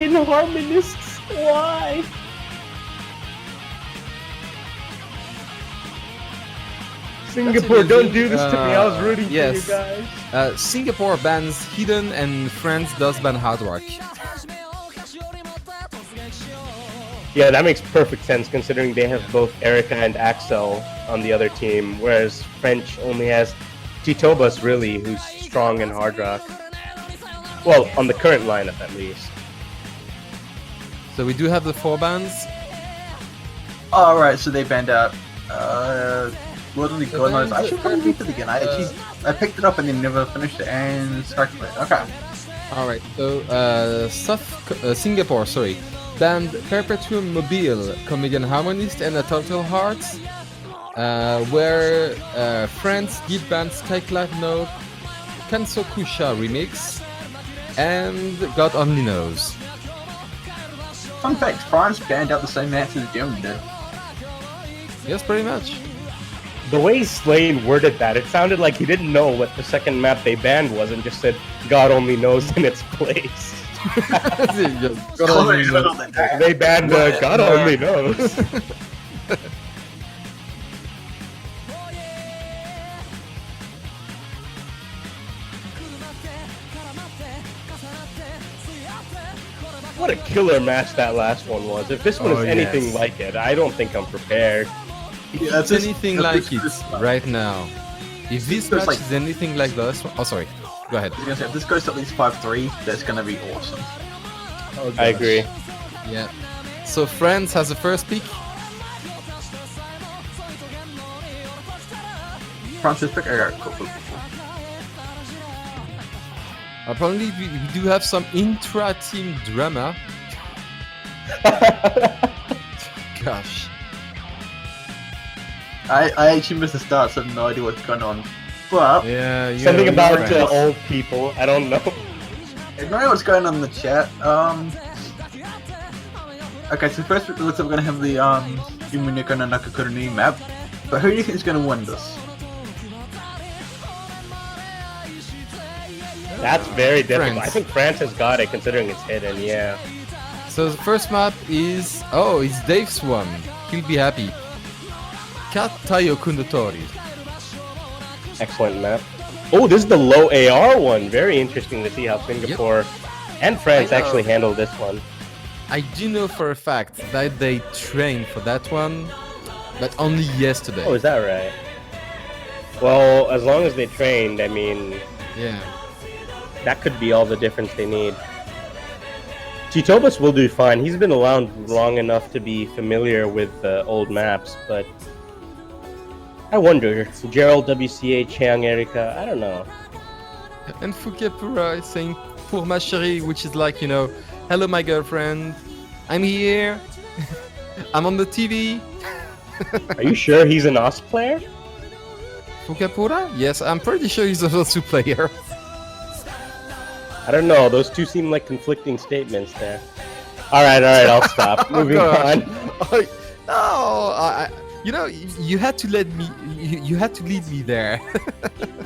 fucking harmonists. Why? Singapore, don't do this to me. I was rooting yes. for you guys. Singapore bans Hidden and France does ban Hard Rock. Yeah, that makes perfect sense considering they have both Erica and Axel on the other team, whereas French only has Titobas, really, who's strong in hard rock. Well, on the current lineup, at least. So we do have the 4 bans. Alright, so they banned out literally God knows. I should probably read it again. I picked it up and then never finished it and started it. Okay. Alright, so Singapore, banned Perpetuum Mobile, Comedian Harmonist and a Total Hearts, where France did ban Skyclad No Kansokusha remix and God Only Knows. Fun fact, France banned out the same match as Germany did. Yes, pretty much. The way Slane worded that, it sounded like he didn't know what the second map they banned was and just said God only knows in its place. God only knows. They banned God only knows. What a killer match that last one was. If this one is anything like it, I don't think I'm prepared. If it's anything like it right now. If this match is anything like the last one... Oh, sorry. Go ahead. I was gonna say, if this goes to at least 5-3, that's gonna be awesome. Oh, I agree. Yeah. So France has the first pick. France's pick? Okay, cool. Apparently we do have some intra-team drama. Gosh. I actually missed the start, so I have no idea what's going on. But yeah, something about old people. I don't know. I don't know what's going on in the chat. Okay, so first it looks like we're gonna have the Yumineko no Nakakuruni map. But who do you think is gonna win this? That's very difficult. France. I think France has got it considering it's hidden, yeah. So the first map is... Oh, it's Dave's one. He'll be happy. Katayo Kundotori. Excellent map. Oh, this is the low AR one. Very interesting to see how Singapore and France actually handle this one. I do know for a fact that they trained for that one, but only yesterday. Oh, is that right? Well, as long as they trained, I mean... Yeah. That could be all the difference they need. Titobas will do fine. He's been around long enough to be familiar with old maps, but... I wonder, Gerald, WCA, Chiang, Erika, I don't know. And Fukepura is saying pour ma chérie, which is like, you know, hello my girlfriend, I'm here, I'm on the TV. Are you sure he's an OS player? Fukepura? Yes, I'm pretty sure he's a Osu player. I don't know, those two seem like conflicting statements there. Alright, I'll stop. Moving on. No, you know, you had to let me, you had to lead me there.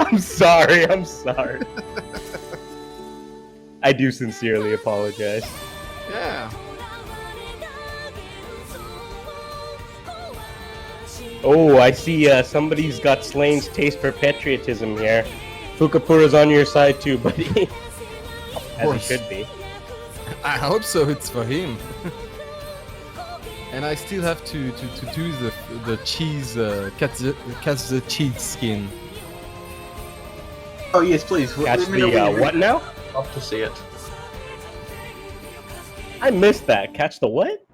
I'm sorry. I do sincerely apologize. Yeah. Oh, I see somebody's got Slane's taste for patriotism here. Fukapura's on your side too, buddy. As he should be. I hope so, it's for him. And I still have to do the cheese, catch the cheese skin. Oh yes, please. Catch the what now? Love to see it. I missed that. Catch the what?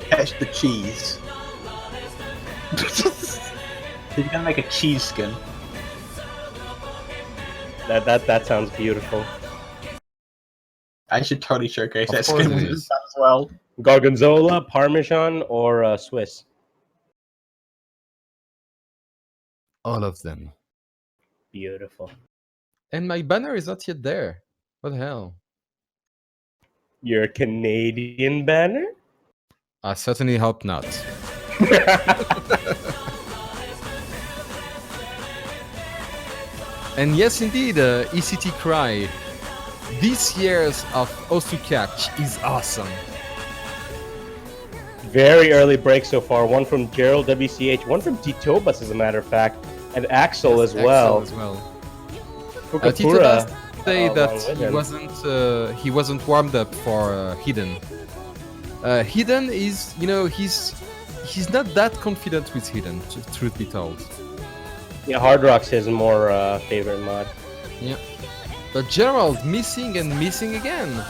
Catch the cheese. You're gonna make a cheese skin. That sounds beautiful. I should totally showcase Of that course skin it with is. this as well. Gorgonzola, Parmesan, or Swiss? All of them. Beautiful. And my banner is not yet there. What the hell? Your Canadian banner? I certainly hope not. And yes, indeed, ECT Cry. this year's of Osukach is awesome. Very early break so far. One from Gerald WCH, one from Titobas, as a matter of fact, and Axel as well. Fukapura, Titobas say along that with he wasn't warmed up for Hidden. Hidden is, he's not that confident with Hidden, truth be told. Yeah, Hard Rock's his more favorite mod. Yeah. But Gerald missing and missing again.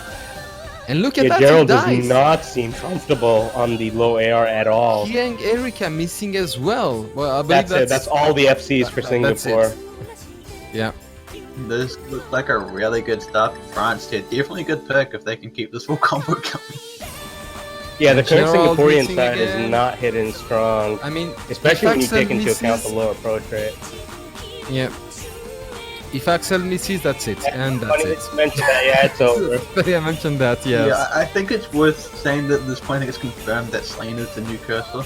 And look at Yeah, that, Gerald he does dies. not seem comfortable on the low AR at all. He and Erika missing as well. Well, I believe That's it. That's all the FCs for that's Singapore. it. Yeah. This looks like a really good start for France here. Definitely a good pick if they can keep this full combo going. Yeah, the And current Gerald Singaporean missing side again. is not hidden strong. I mean, Especially when you Axel take into account the misses- low approach rate. Yeah. If Axel misses, that's it. And that's Funny it. that you mentioned that, yeah, it's over. Funny I mentioned that, yes. Yeah, I think it's worth saying that at this point I think it's confirmed that Slain is the new cursor.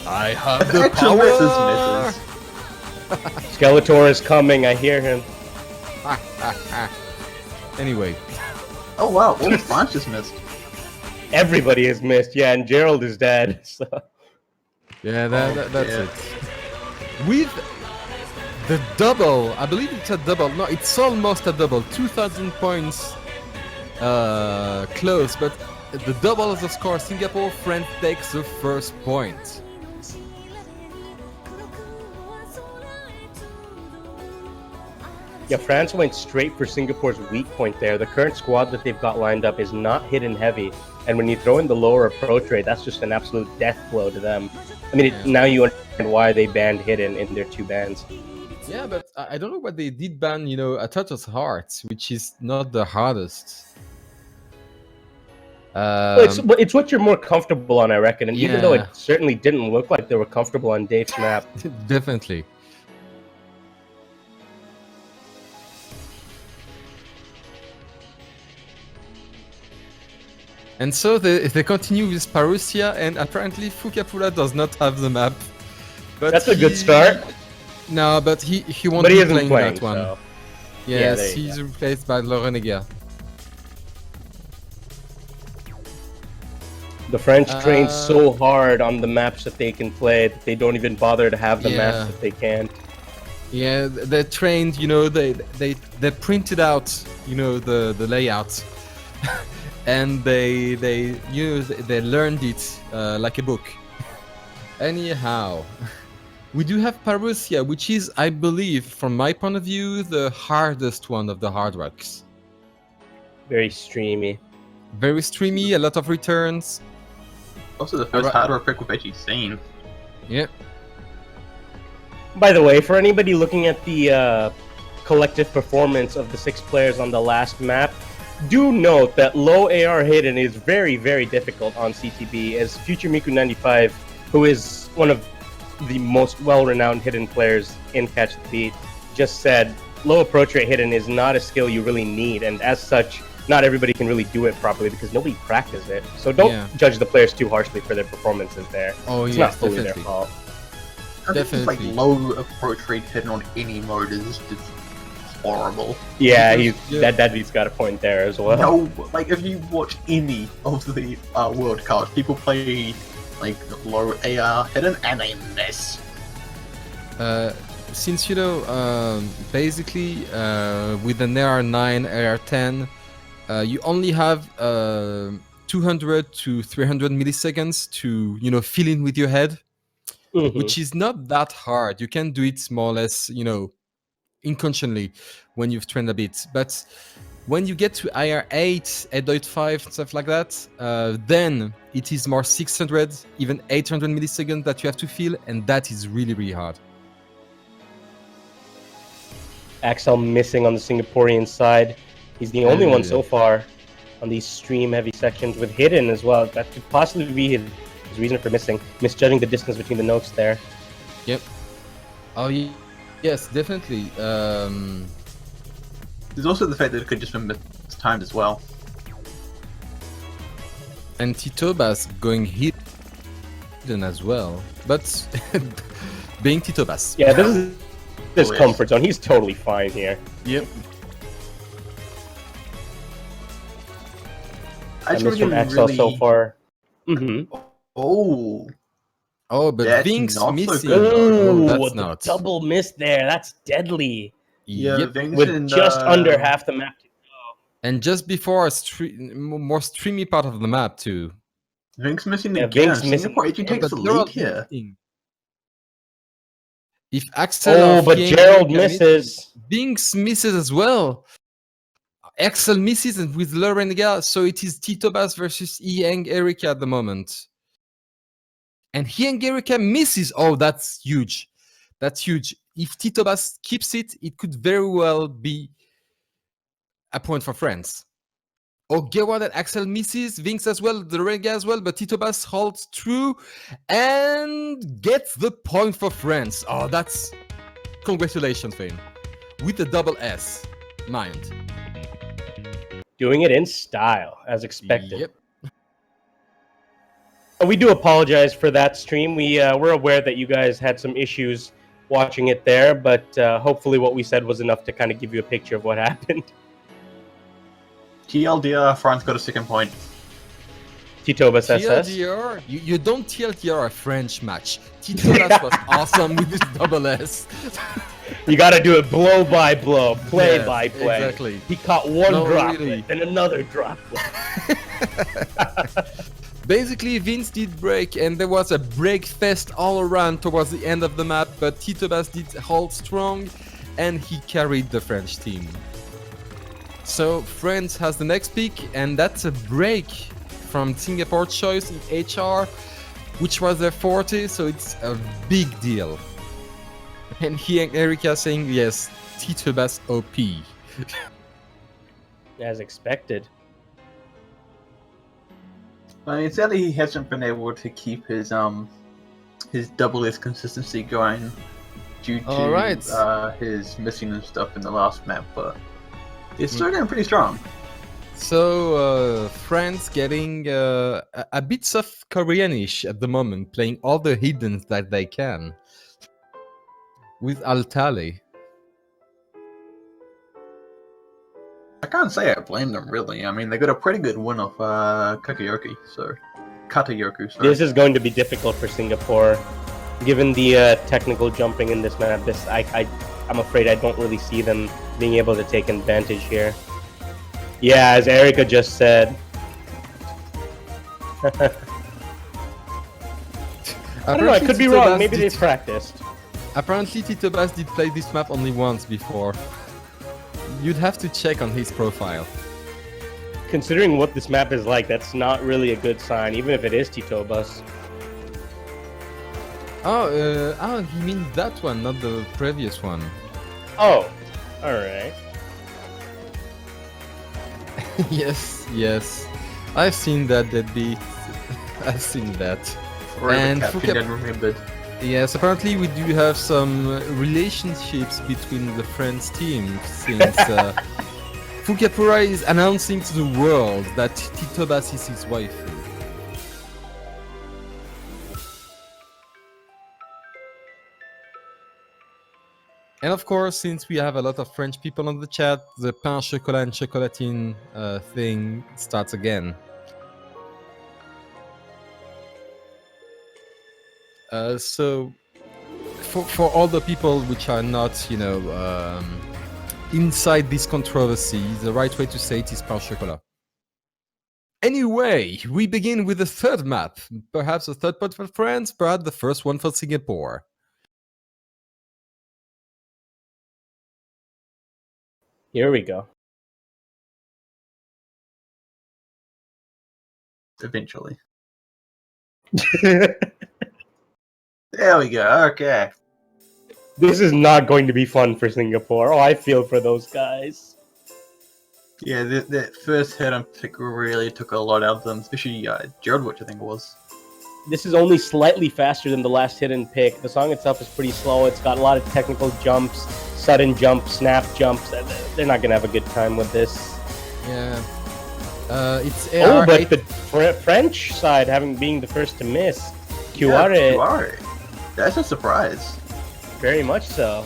I have The actual misses. Skeletor is coming, I hear him. Anyway. Oh wow, all of France just missed. Everybody is missed, yeah, and Gerald is dead. So. Yeah, that's yeah. it. With the double, I believe it's a double. No, it's almost a double. 2,000 points close, but the double of the score. Singapore, France takes the first point. Yeah, France went straight for Singapore's weak point there. The current squad that they've got lined up is not hidden heavy, and when you throw in the lower approach rate, that's just an absolute death blow to them. I mean, now you understand why they banned hidden in their two bans. Yeah, but I don't know what they did ban, a touch of heart, which is not the hardest. Well, it's what you're more comfortable on, I reckon, and even though it certainly didn't look like they were comfortable on Dave's map. Definitely. And so they continue with Parousia, and apparently Fukapura does not have the map. But That's a good start. No, but he won't But be he isn't playing playing, that one. so. Yes, there you he's go. replaced by Lorenega. The French train so hard on the maps that they can play that they don't even bother to have the maps that they can. Yeah, they're trained. They printed out, the layout, and they learned it like a book. Anyhow, we do have Parousia, which is, I believe, from my point of view, the hardest one of the hard rocks. Very streamy. Very streamy, a lot of returns. Also the first hardware pick we've actually seen. Yeah. By the way, for anybody looking at the collective performance of the 6 players on the last map, do note that low AR hidden is very, very difficult on CTB, as Future Miku 95, who is one of the most well-renowned hidden players in Catch the Beat, just said low approach rate hidden is not a skill you really need, and as such, not everybody can really do it properly because nobody practices it. So don't judge the players too harshly for their performances there. Oh, it's yes, not fully definitely. their fault. I think just like low approach rate hidden on any mode is just horrible. Yeah, Daddy's got a point there as well. No, like if you watch any of the World Cups, people play like low AR hidden and they miss. Since basically with an AR9, AR10, you only have 200 to 300 milliseconds to fill in with your head, which is not that hard. You can do it more or less, inconsciously when you've trained a bit. But when you get to IR8, 8.5, stuff like that, then it is more 600, even 800 milliseconds that you have to fill, and that is really, really hard. Axel missing on the Singaporean side. He's the only one so far on these stream-heavy sections with hidden as well. That could possibly be his reason for missing. Misjudging the distance between the notes there. Yep. Oh, yes, definitely. There's also the fact that it could just been mistimed as well. And Titobas going hidden as well, but being Titobas. Yeah, this is his comfort zone. He's totally fine here. Yep. I miss just from Axel so really. far. Mm-hmm. Oh, Oh, but that's Vinks not so missing. good. Oh, Ooh, that's the not. double miss there. That's deadly. Yeah, Yep. Vinks With and just under half the map to And just before a more streamy part of the map too. Vinks missing Yeah, again. Vinks missing Singapore actually takes But the they're all lead here. missing. If Axel Oh, or but Fiang Gerald Erika misses. Binks misses as well. Axel misses and with Lorenga, so it is Titobas versus Yang Erika at the moment. And Yang Erika misses. Oh, that's huge. That's huge. If Titobas keeps it, it could very well be a point for France. Oh, Gewa that Axel misses, Vinks as well, the Rega as well, but Titobas holds true and gets the point for France. Oh, that's congratulations, Fane. With the double S, mind. Doing it in style, as expected. Yep. We do apologize for that stream. We're aware that you guys had some issues watching it there, but hopefully what we said was enough to kind of give you a picture of what happened. TLDR, France got a second point. Titobas SS. TLDR, you don't TLDR a French match. Titobas was awesome with this double S. You got to do it blow by blow, play Yeah, by play. exactly. He caught one No, droplet, really. then another droplet. Basically, Vince did break, and there was a break fest all around towards the end of the map, but Titobas did hold strong, and he carried the French team. So France has the next pick, and that's a break from Singapore choice in HR, which was their forte, so it's a big deal. And he and Erika saying, yes, Titobas OP. As expected. I mean, sadly, he hasn't been able to keep his double S consistency going due to Alright. his missing and stuff in the last map, but it's still doing pretty strong. So France getting a bit of Koreanish at the moment, playing all the hiddens that they can with Altale. I can't say I blame them really. I mean, they got a pretty good win of Katayoku, so Katayoku. Sorry. This is going to be difficult for Singapore, given the technical jumping in this map. I'm afraid I don't really see them being able to take advantage here. Yeah, as Erika just said. I don't know, I could be wrong. Maybe they practiced. Apparently, Titobas did play this map only once before. You'd have to check on his profile. Considering what this map is like, that's not really a good sign, even if it is Titobas. Oh, he means that one, not the previous one. Oh, alright. Yes. I've seen that deadbeat. I've seen that. And and Captain remembered. Yes, apparently we do have some relationships between the French team since Fukapura is announcing to the world that Titobas is his wife. And of course, since we have a lot of French people on the chat, the pain chocolat and chocolatine thing starts again. So, for all the people which are not, inside this controversy, the right way to say it is pain chocolat. Anyway, we begin with the third map. Perhaps the third point for France, perhaps the first one for Singapore. Here we go. Eventually. There we go, okay. This is not going to be fun for Singapore. Oh, I feel for those guys. Yeah, that first hit and pick really took a lot out of them, especially Gerald, which I think it was. This is only slightly faster than the last hit and pick. The song itself is pretty slow. It's got a lot of technical jumps, sudden jumps, snap jumps. They're not going to have a good time with this. Yeah. It's Oh, AR but the French side being the first to miss. Kiware, Kiware. That's a surprise. very much so.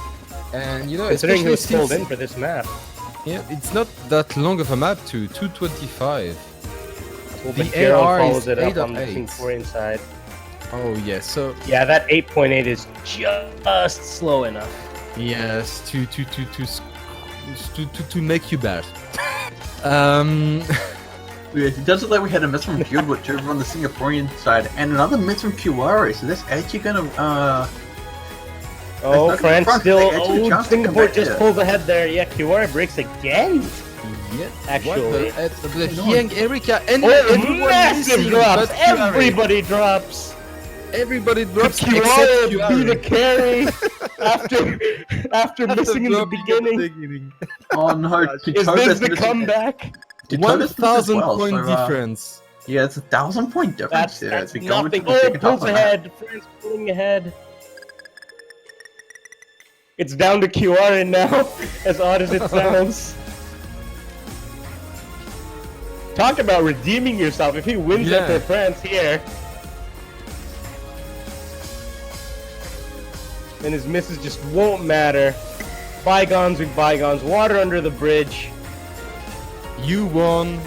and Considering he was especially pulled since- in for this map. Yeah, it's not that long of a map too, 225. Well, The but Gerald AR is follows it up on the 8.8. Singapore inside. Oh yes, so Yeah, that 8.8 is just slow enough. yes, to make you bad. It does look like we had a miss from Field Butcher over on the Singaporean side, and another miss from Kiwari. So that's actually gonna Oh, not France front, still. they actually Oh, chance to come Singapore back just here. pulls ahead there. Yeah, Kiwara breaks again. Yeah, Actually. the Hyang Erika and Oh, everyone massive missing, drops. but Kiwari. Everybody drops. Everybody drops Kiwara except be the Kiwari. carry after missing in the beginning. Oh no, Is Titoba's this the missing- comeback? Titoba's missed as 1,000 well, point so, difference. Yeah, it's 1,000 point difference here. That's as we go into nothing. the Oh, second half pulls of the map. ahead. France pulling ahead. It's down to Kiwara now, as odd as it sounds. Talk about redeeming yourself. If he wins Yeah. it for France here, then his misses just won't matter. Bygones with bygones. Water under the bridge. You won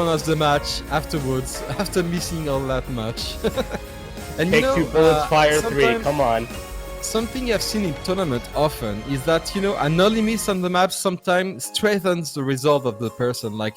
us the match afterwards, after missing all that match. And Take two bullets, fire three. sometime- Come on. Something I've seen in tournament often is that, an early miss on the map sometimes strengthens the result of the person. Like,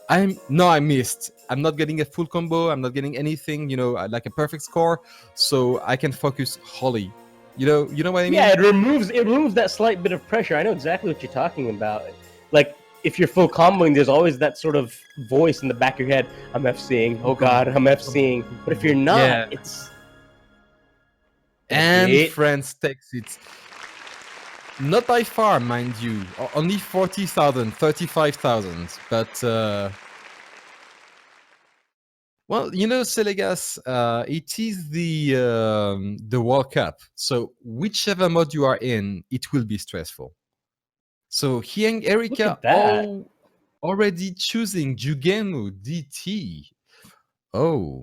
I missed. I'm not getting a full combo. I'm not getting anything, like a perfect score. So I can focus wholly. You know what I mean? Yeah, it removes that slight bit of pressure. I know exactly what you're talking about. Like, if you're full comboing, there's always that sort of voice in the back of your head. I'm FCing. Oh God, I'm FCing. But if you're not, Yeah. it's And it. France takes it. Not by far, mind you. Only 40,000, 35,000. But, well, Selegas, it is the World Cup. So whichever mode you are in, it will be stressful. So Hyang Erika at that. already choosing Jugemu DT. Oh.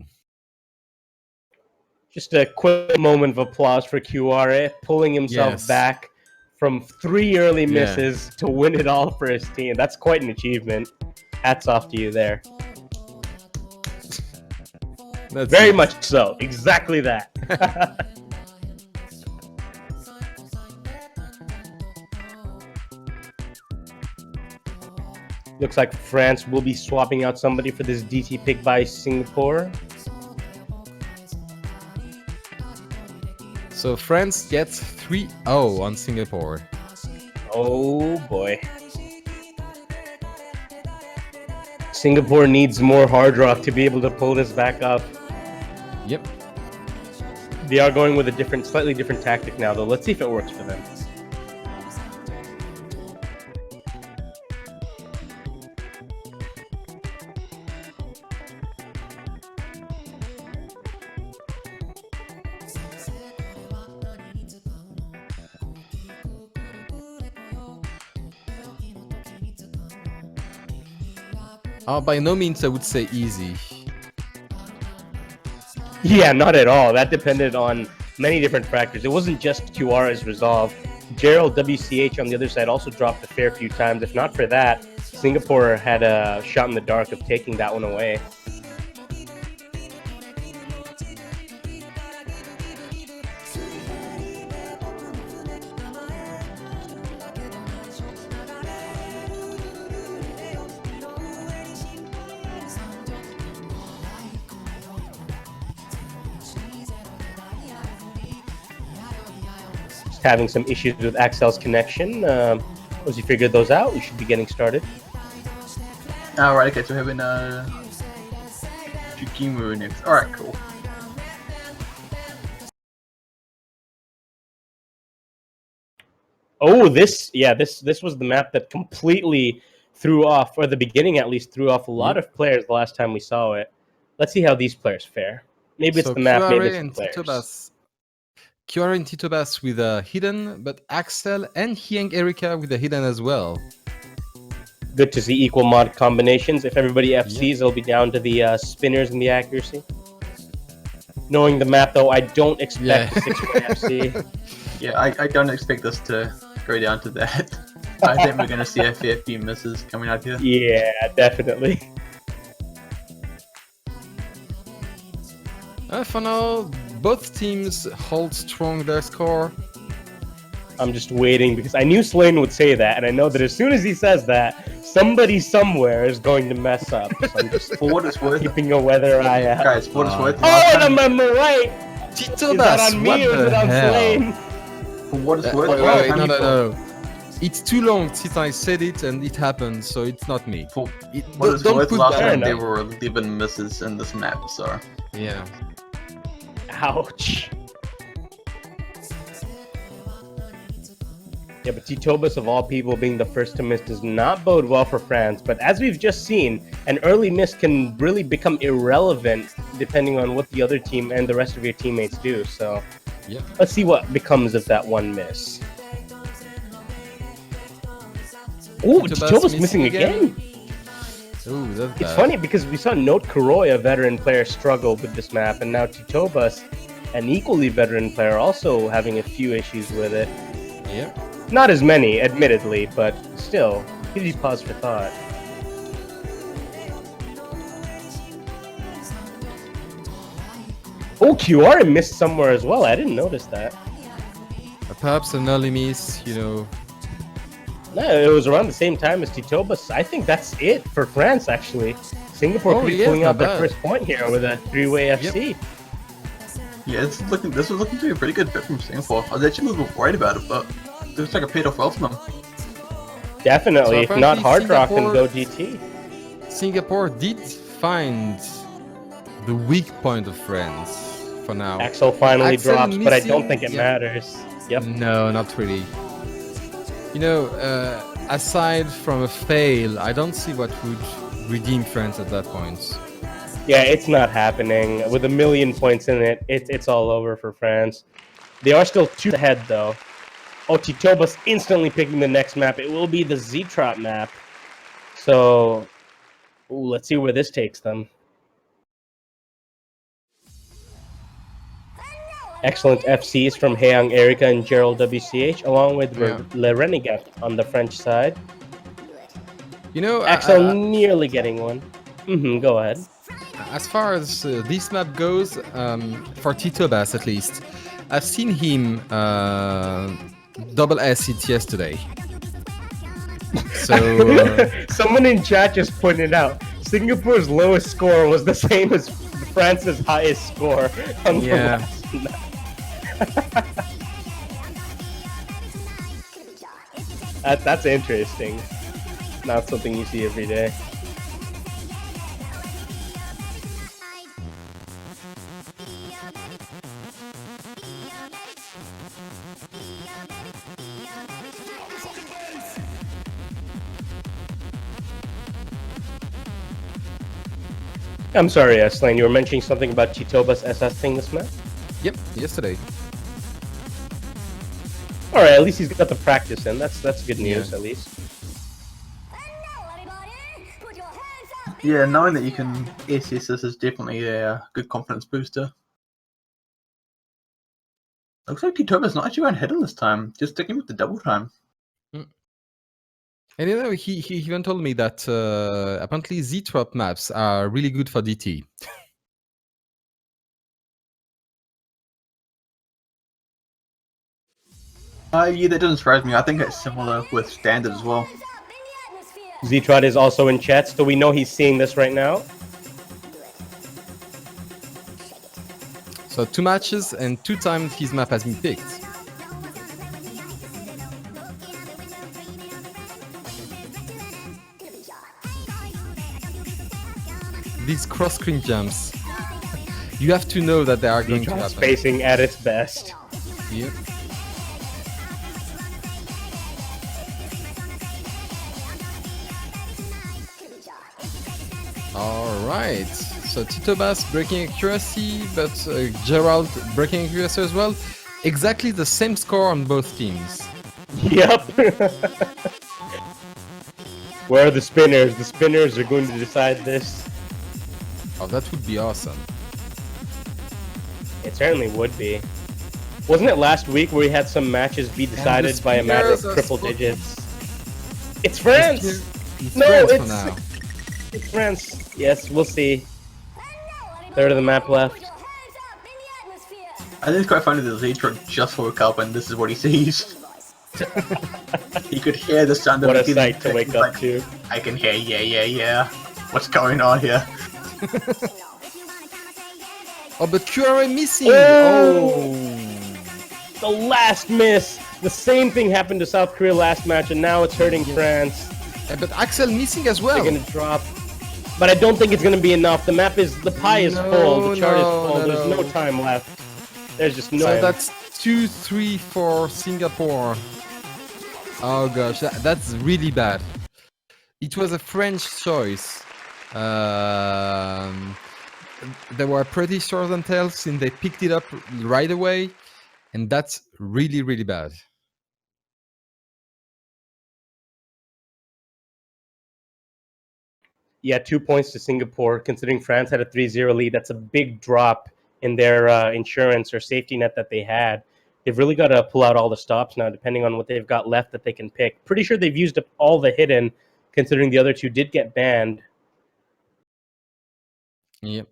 just a quick moment of applause for QRA, pulling himself Yes. back from 3 early Yeah. misses to win it all for his team. That's quite an achievement. Hats off to you there. That's Very it. much so. Exactly that. Looks like France will be swapping out somebody for this DT pick by Singapore. So France gets 3-0 on Singapore. Oh boy. Singapore needs more hard rock to be able to pull this back up. Yep. They are going with a slightly different tactic now, though. Let's see if it works for them. By no means I would say easy. Yeah, not at all. That depended on many different factors. It wasn't just QR's resolve. Gerald WCH on the other side also dropped a fair few times. If not for that, Singapore had a shot in the dark of taking that one away. Just having some issues with Axel's connection. Once you figured those out, we should be getting started. Alright, okay, so we're having Jukimu next. Alright, cool. Oh, this was the map that completely threw off, or the beginning at least, threw off a lot of players the last time we saw it. Let's see how these players fare. Maybe it's So the map, maybe it's Kiwara the and players. Titobas. Kiwara and Titobas with a hidden, but Axel and Hyang Erika with a hidden as well. Good to see equal mod combinations. If everybody FCs, it'll be down to the spinners and the accuracy. Knowing the map, though, I don't expect a 6-way FC. Yeah, I don't expect this to go down to that. I think we're going to see a fair few misses coming out here. Yeah, definitely. For now, both teams hold strong their score. I'm just waiting because I knew Slane would say that, and I know that as soon as he says that, somebody somewhere is going to mess up. So I'm just For what it's worth, keeping a weather eye out. guys, for what it's worth, Oh, and I'm right! Tito Is that Bass, on me what or is the it on hell? Slane? for what it's worth, Wait, last time no. It's too long since I said it and it happened, so it's not me. For It, what it's don't worth, put last that time on they me. were leaving misses in this map, so. Yeah. Ouch. Yeah, but Titobas of all people being the first to miss does not bode well for France. But as we've just seen, an early miss can really become irrelevant depending on what the other team and the rest of your teammates do. So Yeah. let's see what becomes of that one miss. Ooh, Titobas missing again. Ooh, that's It's bad. funny because we saw Note Kuroi, a veteran player, struggle with this map, and now Titobas, an equally veteran player, also having a few issues with it. Yeah. Not as many, admittedly, but still, gives you pause for thought. Oh, QR missed somewhere as well. I didn't notice that. Perhaps an early miss, you know. No, it was around the same time as Titobas. I think that's it for France, actually. Singapore could be yeah, pulling not out their bad. first point here with a three-way FC. Yeah, this was looking to be a pretty good pick from Singapore. I was actually a little bit worried about it, but it looks like it paid off well for them. Definitely. So If not apparently Hard Rock, then Singapore- go GT. Singapore did find the weak point of France for now. Axel finally Axel drops, but I don't missing- think it yeah. matters. Yep. No, not really. You know, aside from a fail, I don't see what would redeem France at that point. Yeah, it's not happening. With 1,000,000 points in it, it's all over for France. They are still 2 ahead, though. Oh, Titobas instantly picking the next map. It will be the Z-Trot map. So, let's see where this takes them. Excellent FCs from Haeyang Erika and Gerald WCH, along with Yeah. Le Renegade on the French side. You know, Axel nearly getting one. Go ahead. as far as this map goes, for Tito Bass at least, I've seen him double S it yesterday. So Someone in chat just pointed out Singapore's lowest score was the same as France's highest score on the Yeah. last map. That's interesting. Not something you see every day. I'm sorry, Slane, you were mentioning something about Titobas SS-ing this map? yep, yesterday. Alright, at least he's got the practice in. That's good news, Yeah. at least. Yeah, knowing that you can assist this is definitely a good confidence booster. Looks like Titoba's not actually going hidden this time, just sticking with the double time. And you know, he even told me that apparently Z-Trap maps are really good for DT. Yeah, that doesn't surprise me. I think it's similar with standard as well. Z-Trot is also in chat, so we know he's seeing this right now. So 2 matches and 2 times his map has been picked. These cross-screen jumps, you have to know that they are going to Z-Trot happen. spacing at its best. Yep. Alright, so Tito Bass breaking accuracy, but Gerald breaking accuracy as well. Exactly the same score on both teams. Yep. Where are the spinners? The spinners are going to decide this. Oh, that would be awesome. It certainly would be. Wasn't it last week where we had some matches be decided by a matter of spinners are triple supposed- digits? It's France! It's No, France for it's- now. It's France. Yes, we'll see. Third of the map left. I think it's quite funny that Zedro just woke up and this is what he sees. He could hear the sound of What a the sight to wake up to. I can hear, yeah. What's going on here? Oh, but QRA missing! Oh! The last miss! The same thing happened to South Korea last match, and now it's hurting France. But Axel missing as well. They're gonna drop. But I don't think it's gonna be enough. The pie is full, the chart is full, there's no time left. There's just no So that's 2-3 for Singapore. Oh gosh, that's really bad. It was a French choice. They were pretty short on tails and they picked it up right away. And that's really, really bad. Yeah, 2 points to Singapore. Considering France had a 3-0 lead, that's a big drop in their insurance or safety net that they had. They've really got to pull out all the stops now, depending on what they've got left that they can pick. Pretty sure they've used up all the hidden, considering the other two did get banned. Yep.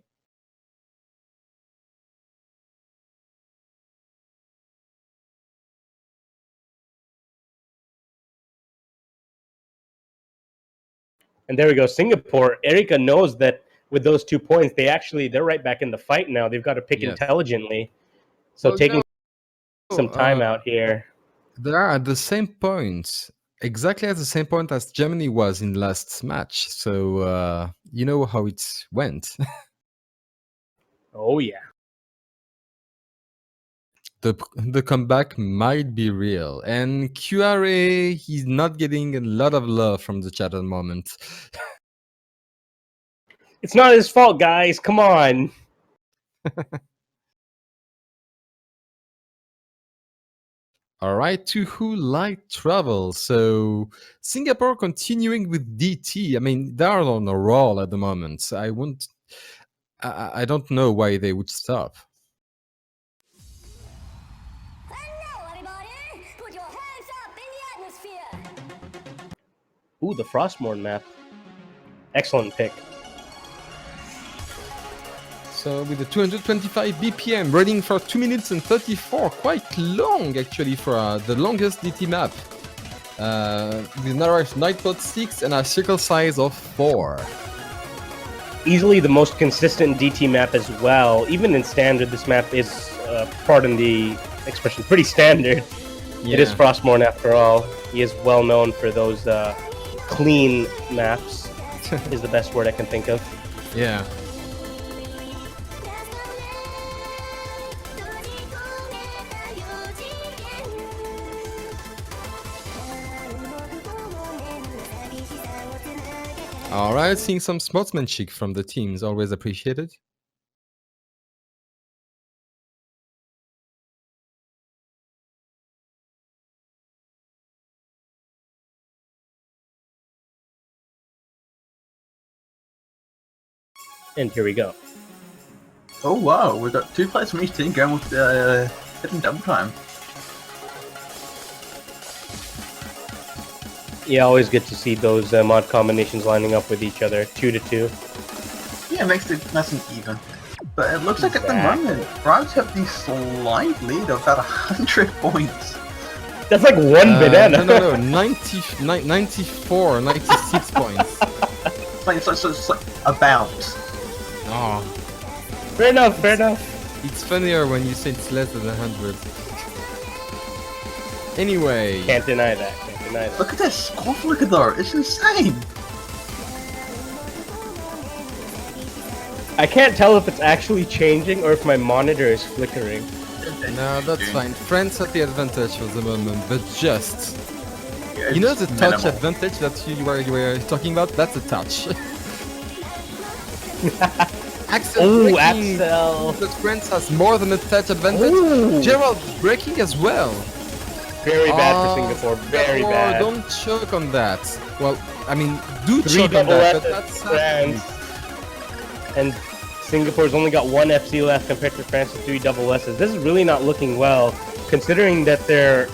And there we go, Singapore. Erika knows that with those 2 points, they're right back in the fight now. They've got to pick intelligently. So Well, taking some time out here. They are at the same point, exactly at the same point as Germany was in last match. So you know how it went. Oh yeah. The comeback might be real, and QRA, he's not getting a lot of love from the chat at the moment. It's not his fault, guys. Come on. All right, to who like travel? So Singapore continuing with DT. I mean, they are on a roll at the moment. I don't know why they would stop. Ooh, the Frostmourne map. Excellent pick. So with the 225 BPM, running for 2 minutes and 34, quite long actually for the longest DT map. With an average 9.6 and a circle size of 4. Easily the most consistent DT map as well. Even in standard, this map is, pardon the expression, pretty standard. Yeah. It is Frostmourne after all. He is well known for those clean maps, is the best word I can think of. Yeah. All right, seeing some sportsmanship from the teams, always appreciated. And here we go. Oh wow, we've got 2 players from each team going with hidden double time. Yeah, always good to see those mod combinations lining up with each other, 2-2. Yeah, it makes it nice and even. But it looks like at the moment, France have the slight lead of about 100 points. That's like one banana. No, 94, 96 points. It's like about. Oh. Fair enough, fair enough. It's funnier when you say it's less than 100. Anyway. Can't deny that. Look at this score flicker though, it's insane! I can't tell if it's actually changing or if my monitor is flickering. No, that's fine. France have the advantage for the moment, but just... Yeah, you know the touch minimal. advantage that you were talking about? That's a touch. Axel breaking, Axel! but France has more than a touch advantage. Ooh. Gerald breaking as well. Very bad for Singapore, very bad. Don't choke on that. Well, I mean, do 3 choke on double that, F's but that's France. And Singapore's only got 1 FC left compared to France's 3 double S's. This is really not looking well, considering that they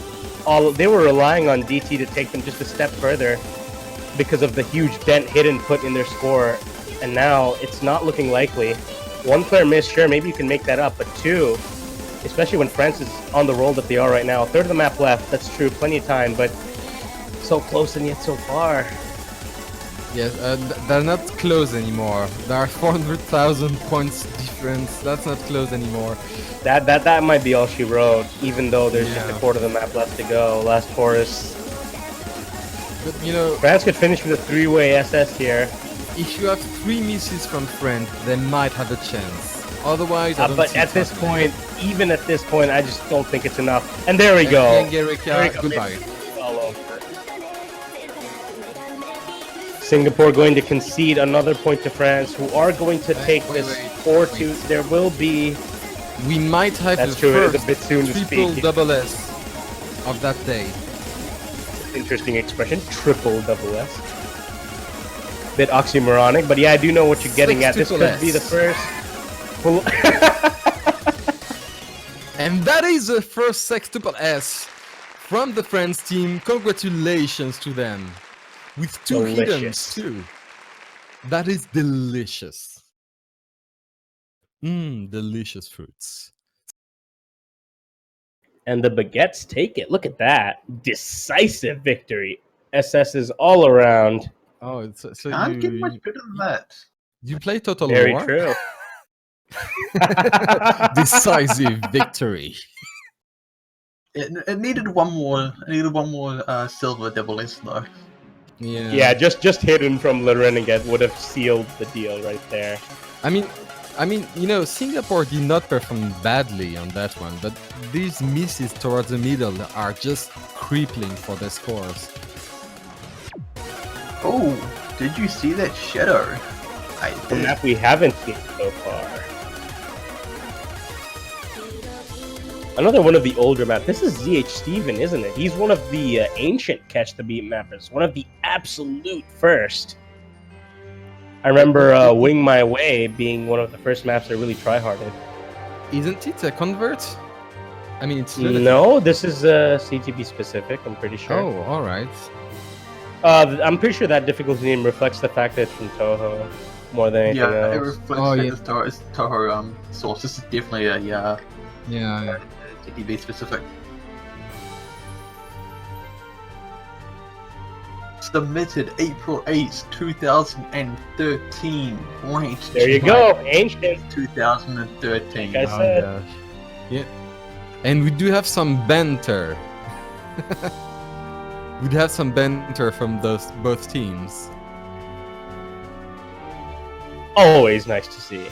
were relying on DT to take them just a step further because of the huge dent hidden put in their score, and now it's not looking likely. 1 player missed, sure, maybe you can make that up, but 2, especially when France is on the roll that they are right now. A third of the map left, that's true, plenty of time, but so close and yet so far. Yes, they're not close anymore. There are 400,000 points difference. That's not close anymore. That might be all she wrote, even though there's just Yeah. a quarter of the map left to go. Last chorus. But you know, France could finish with a three-way SS here. if you have 3 misses from France, they might have a chance. Otherwise, I don't But see at it this happening. point, even at this point, I just don't think it's enough. And there we go. Erika, goodbye. All over. Singapore going to concede another point to France, who are going to take Wait, this wait, 4-2. There will be... We might have That's the true, it is first a bit soon to triple speak. double S of that day. Interesting expression, triple double S. Bit oxymoronic, but yeah, I do know what you're getting at. This Triple could be the S. first... full- And that is the first sextuple S from the France team. Congratulations to them. With 2 hidden Delicious. too. That is delicious. Delicious fruits. And the baguettes take it. Look at that. Decisive victory. SS's all around. Oh, it's, so Can't get much better than that. you play Total Very War? true. Decisive victory. It needed one more. It needed one more silver double S though. Yeah. Yeah, just hidden from Le Renegade would have sealed the deal right there. I mean, you know, Singapore did not perform badly on that one, but these misses towards the middle are just crippling for the scores. Oh, did you see that shadow? I A did. map we haven't seen so far. Another one of the older maps. This is ZH Steven, isn't it? He's one of the ancient Catch the Beat mappers. One of the absolute first. I remember Wing My Way being one of the first maps I really try-harded. Isn't it a convert? I mean, it's relative. No, this is CTB specific, I'm pretty sure. Oh, all right. I'm pretty sure that difficulty name reflects the fact that it's from Toho more than anything Yeah, it else. reflects Oh, that yeah. it's Toho source. This is definitely a Yeah. TTB specific. Submitted April 8th, 2013. Ranked There you go, ancient. 2013. Like I said. gosh. Yeah. And we do have some banter. We'd have some banter from both teams. Always nice to see.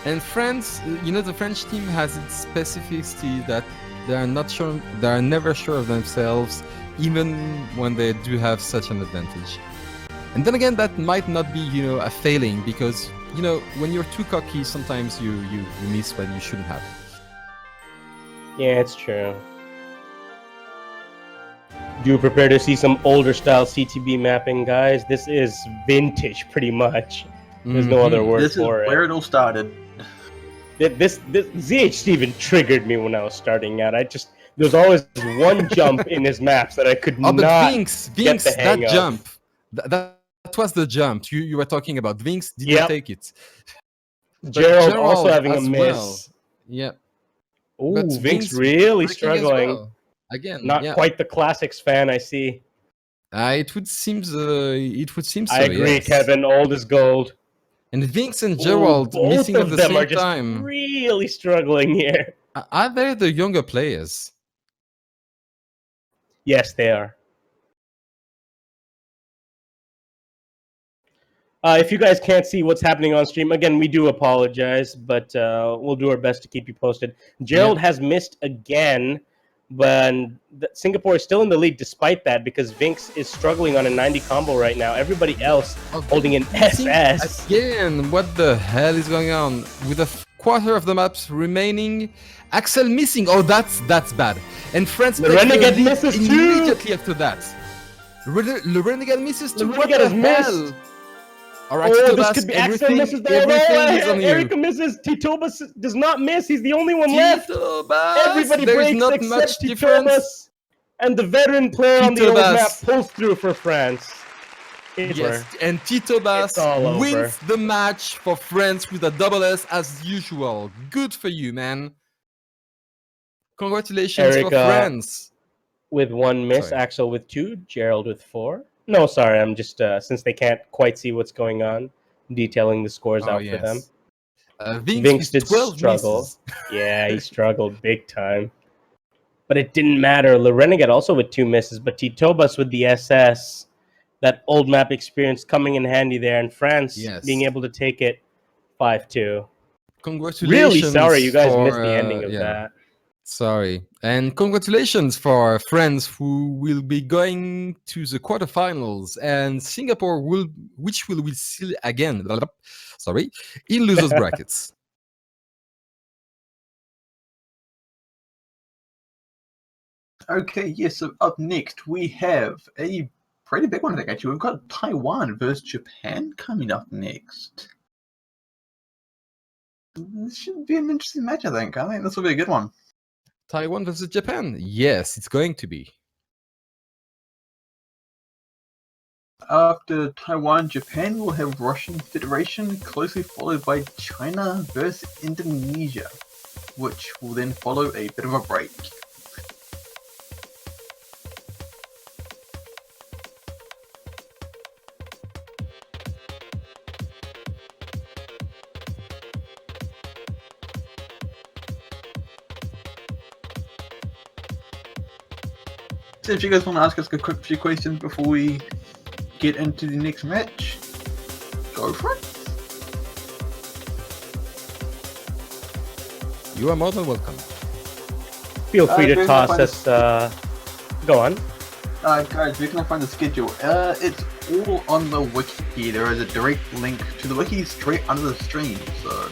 And France, you know, the French team has its specificity that they are never sure of themselves, even when they do have such an advantage. And then again, that might not be, you know, a failing, because, you know, when you're too cocky, sometimes you miss when you shouldn't have. Yeah, it's true. Do prepare to see some older style CTB mapping, guys. This is vintage, pretty much. There's no other word This is for where it. it all started. This ZH Steven triggered me when I was starting out. There's always one jump in his maps that I could Oh, but not Vinx, get the hang that of. jump, that was the jump you were talking about. Vinx didn't Yep. take it. But Gerald also having a as miss. well. Yeah. Ooh, But Vinx Vinx really breaking as struggling. well. Again, Not yeah. quite the classics fan, I see. It would seem so. I agree, yes. Kevin. Old is gold. And Vinx and Ooh, Gerald both missing at of the them are same just time. really struggling here. Are they the younger players? Yes, they are. If you guys can't see what's happening on stream, again, we do apologize, but we'll do our best to keep you posted. Gerald has missed again, but Singapore is still in the lead despite that, because Vinx is struggling on a 90 combo right now. Everybody else holding an SS. Again, what the hell is going on? With a quarter of the maps remaining, Axel missing. Oh, that's bad. And France The takes Renegade lead misses too. immediately after that. The Renegade misses too. The What Renegade the has hell? missed. All right, Oh, Tito this Bass, could be Axel everything, misses the everything is on you. Erica misses. Titoba does not miss. He's the only one left. Tito Bass, Everybody there's breaks not except much difference. Titobas. And the veteran player on the Tito old map Bass. pulls through for France. It's Yes, over. and Tito Bass It's all over. wins the match for France with a double S as usual. Good for you, man. Congratulations for Erica France. with 1 miss, Sorry. Axel with 2, Gerald with 4. No, sorry, I'm just since they can't quite see what's going on, detailing the scores out for them. Vinks Vinks with did 12 struggle. misses. Yeah, he struggled big time. But it didn't matter. Le Renegade also with 2 misses, but Titobas with the SS, that old map experience coming in handy there, and France Yes. being able to take it 5-2. Congratulations. Really sorry you guys for, missed the ending of that. Sorry. And congratulations for France who will be going to the quarterfinals, and Singapore which will see again, sorry, in losers brackets. Okay, yes, so up next we have a pretty big one, I think, actually. We've got Taiwan versus Japan coming up next. This should be an interesting match, I think. I think this will be a good one. Taiwan versus Japan. Yes, it's going to be. After Taiwan, Japan will have Russian Federation, closely followed by China versus Indonesia, which will then follow a bit of a break. So if you guys want to ask us a quick few questions before we get into the next match, go for it. You are more than welcome. Feel free to where can I toss find us. Go on. Guys, where can I find the schedule? It's all on the wiki. There is a direct link to the wiki straight under the stream, so